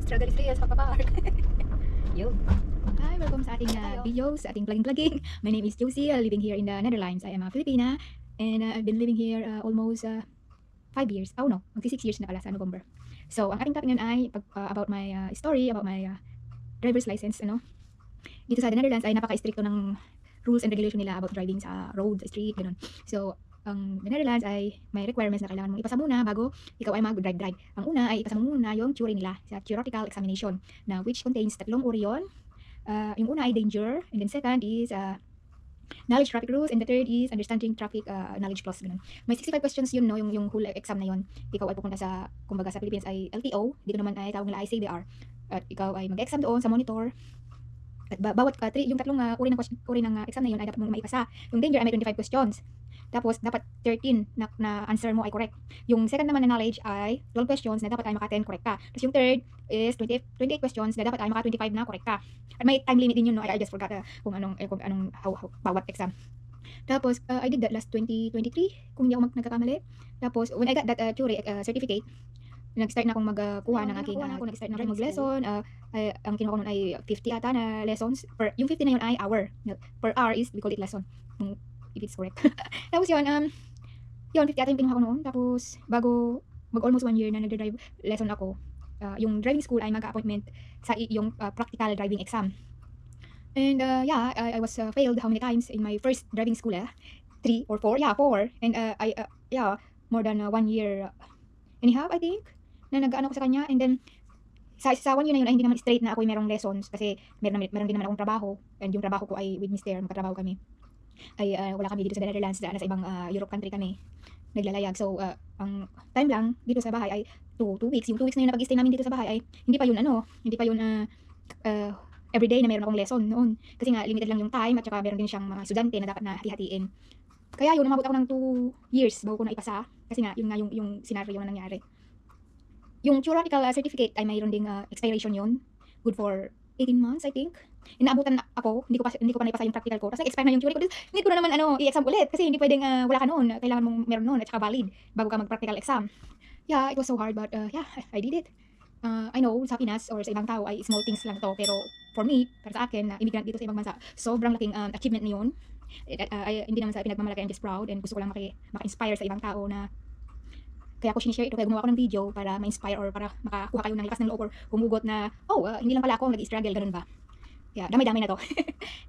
Struggle is real sa pagpapark. Yun. Hi, welcome sa ating videos, sa ating vlogging. My name is Josie, living here in the Netherlands. I am a Filipina and I've been living here almost 5 years. Oh no, magsi 6 years na pala sa November. So, ang ating topic ngayon ay about my story, about my driver's license. Dito sa the Netherlands ay napaka-stricto ng rules and regulation nila about driving sa road, sa street, ganun. So, ang the Netherlands ay may requirements na kailangan mong ipasa muna bago ikaw ay mag-drive. Ang una ay ipasa mo muna yung theory nila sa theoretical examination na which contains tatlong uri yun. Yung una ay danger, and then second is knowledge traffic rules, and the third is understanding traffic knowledge plus, ganun. May 65 questions yun, no, yung whole exam na yun. Ikaw ay pupunta sa, kumbaga sa Philippines ay LTO, dito naman ay tawag nila ay CBR. At ikaw ay mag-exam doon sa monitor. At bawat yung tatlong uri ng exam na yun ay dapat mong maipasa. Yung danger ay may 25 questions. Tapos, dapat 13 na answer mo ay correct. Yung second naman na knowledge ay 12 questions na dapat ay maka 10 correct ka. Tapos yung third is 28 questions na dapat ay maka 25 na correct ka. At may time limit din yun, no? I just forgot kung anong how bawat exam. Tapos, I did that last 2023, kung hindi ako nagkakamali. Tapos, when I got that theory certificate, nag-start na akong magkuha ng aking nag-start na akong mag-lesson. Ang kinuha ko nun ay 50 ata na lessons. Yung 50 na yun ay hour. Per hour is, we call it lesson. If it's correct. Tapos yun, 50 ata yung kinuha ko noon. Tapos, bago mag-almost 1 year na nag-drive lesson ako, yung driving school ay mag-appointment sa yung practical driving exam. And I was failed how many times in my first driving school? 3 or 4? Yeah, 4. And more than 1 year and a half, I think, na nag-ano ko sa kanya. And then, sa 1 year na yun ay hindi naman straight na ako merong lessons kasi meron din naman akong trabaho. And yung trabaho ko ay with Mr. Magkatrabaho kami. Ay wala kami dito sa Netherlands, nasa ibang Europe country kami naglalayag. So ang time lang dito sa bahay ay 2 weeks. Yung 2 weeks na yun na pag-stay namin dito sa bahay ay hindi pa yun everyday na meron akong lesson noon. Kasi nga limited lang yung time at saka meron din siyang mga estudyante na dapat na hati-hatiin. Kaya yun, umabot ako ng 2 years bago ko na ipasa kasi nga yun nga yung scenario na nangyari. Yung theoretical certificate ay mayroon ding expiration yun. Good for 18 months, I think. Inaabutan ako, hindi ko pa naipasa yung practical ko. Tapos nag-expire na yung theory ko. Hindi ko na naman i-exam ulit kasi hindi pwedeng wala ka noon. Kailangan mong meron noon at saka valid bago ka mag-practical exam. Yeah, it was so hard but I did it. I know sa Pinas or sa ibang tao ay small things lang to, pero for me, para sa akin na immigrant dito sa ibang bansa, sobrang laking achievement na yun. Hindi naman sa pinagmamalaki, I'm just proud and gusto ko lang maka-inspire sa ibang tao na kaya ako sinishare ito, kaya gumawa ako ng video para ma-inspire or para makakuha kayo ng lakas ng loob or humugot na, hindi lang pala ako nag-struggle, ganun ba? Yeah, damay-damay na to.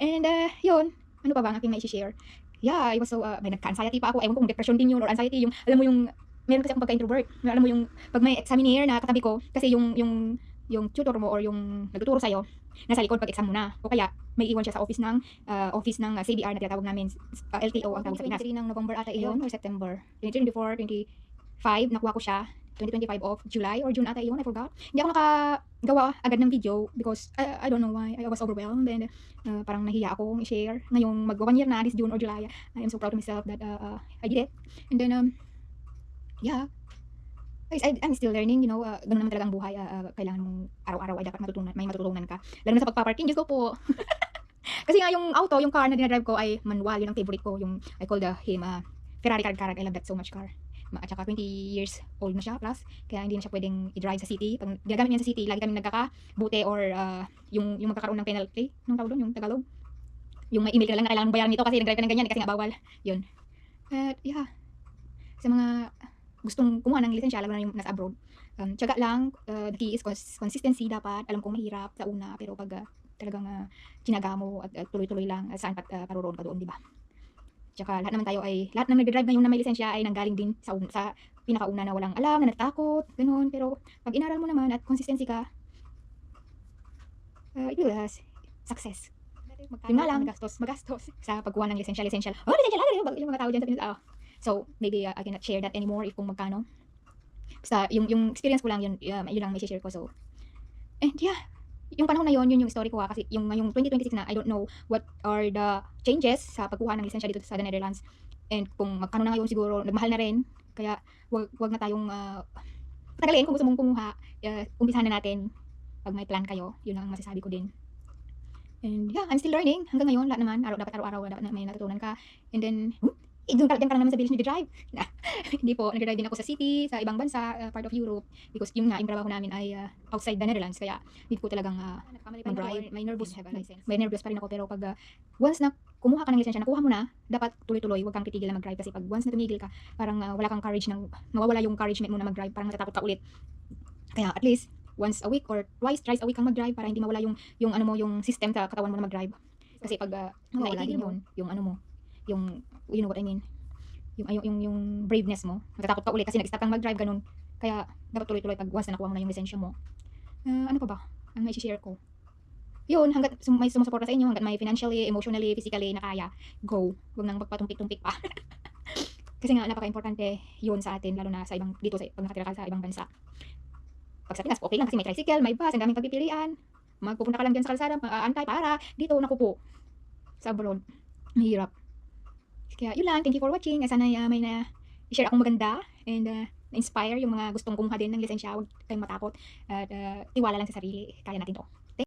And yun, ano pa ba ang aking mai-share? Yeah, I was so, may nagka-anxiety pa ako, ewan ko kung depression din yun or anxiety, yung, alam mo yung, meron kasi akong pagka-introvert, alam mo yung, pag may examiner na katabi ko, kasi yung tutor mo or yung nagtuturo sa'yo, nasa likod pag exam mo na, o kaya may iwan siya sa office ng CBR na tinatawag namin, LTO ang tawag sa Pinas. 23 ng November ata iyon or September, 2024, 25, nakuha ko siya, 2025 of July or June ata iyon, I forgot. Hindi ako nakagawa agad ng video because I don't know why, I was overwhelmed and parang nahiya akong i-share. Ngayong mag-1 year na, this June or July, I am so proud of myself that I did it. And then, I'm still learning, ganun naman talaga ang buhay. Kailangan mong araw-araw ay dapat may matutunan ka. Lalo na sa pagpaparking, Diyos ko po. Kasi nga yung auto, yung car na dinadrive ko ay manual, yun ang favorite ko. Yung, I call him Ferrari car. I love that so much car. At saka 20 years old na siya plus, kaya hindi na siya pwedeng i-drive sa city. Pag ginagamit niya sa city, lagi kami nagkakabuti or yung magkakaroon ng penalty. Anong tawag doon? Yung Tagalog? Yung may email ka lang na kailangan bayaran nito kasi nag-drive ka ng ganyan kasi nga bawal. Yun. At sa mga gustong kumuha ng lisensya, lalo na yung nasa abroad, tiyaga lang, the key is consistency dapat. Alam kong mahirap sa una, pero pag talagang tinaga mo at tuloy-tuloy lang, saan paroroon ka doon, di ba? Tsaka lahat ng nagde-drive ngayon na may lisensya ay nanggaling din sa pinakauna na walang alam, na natakot, ganoon. Pero pag inaral mo naman at consistency ka, it will success. Yun nga lang, magastos sa pagkuha ng lisensya. Lisensya yung mga tao dyan sa Pinas. So, maybe I cannot share that anymore if kung magkano. Basta, yung experience ko lang, yun lang may share ko. So, and yung panahon na yun yung story ko kasi yung ngayong 2026 na, I don't know what are the changes sa pagkuha ng lisensya dito sa the Netherlands. And kung magkano na ngayon siguro, nagmahal na rin. Kaya, wag na tayong patagalin kung gusto mong kumuha. Umpisahan na natin pag may plan kayo. Yun ang masasabi ko din. And I'm still learning hanggang ngayon. Lahat naman, dapat araw-araw dapat na may natutunan ka. And then, Doon ka lang naman sa village nagde-drive. Na hindi po, nagde-drive din ako sa city, sa ibang bansa, part of Europe. Because yun nga, yung trabaho namin ay outside the Netherlands. Kaya need ko talagang mag-drive. May nervous pa rin ako. Pero pag once na kumuha ka ng lisensya, nakuha mo na, dapat tuloy-tuloy, huwag kang titigil na mag-drive. Kasi pag once na tumigil ka, parang wala kang courage, mawawala yung encouragement mo na mag-drive. Parang natatakot ka ulit. Kaya at least, once a week or thrice a week kang mag-drive para hindi mawala yung ano mo, yung system sa katawan mo na mag-drive. Kasi pag nawawala din yun, yung ano mo, yung, you know what I mean, yung braveness mo, natatakot ka ulit kasi nag-start kang mag-drive, ganun. Kaya dapat tuloy-tuloy pag once na nakuha mo na yung lisensya mo. Ano pa ba ang may share ko? Yun, hanggat may sumusuporta sa inyo, hanggat may financially, emotionally, physically na kaya, go. Huwag nang magpatumpik-tumpik pa. Kasi nga napaka-importante yun sa atin, lalo na sa ibang, dito sa pag nakatira ka sa ibang bansa. Pag sa Pinas, okay lang kasi may tricycle, may bus, ang daming pagpipilian. Magpupunta ka lang dyan sa kalsada, antay para dito nakupo. Sa abroad, mahirap. Kaya yun lang, thank you for watching. Sana may i-share akong maganda and na-inspire yung mga gustong kumuha din ng lisensya. Huwag kayong matakot at tiwala lang sa sarili. Kaya natin to.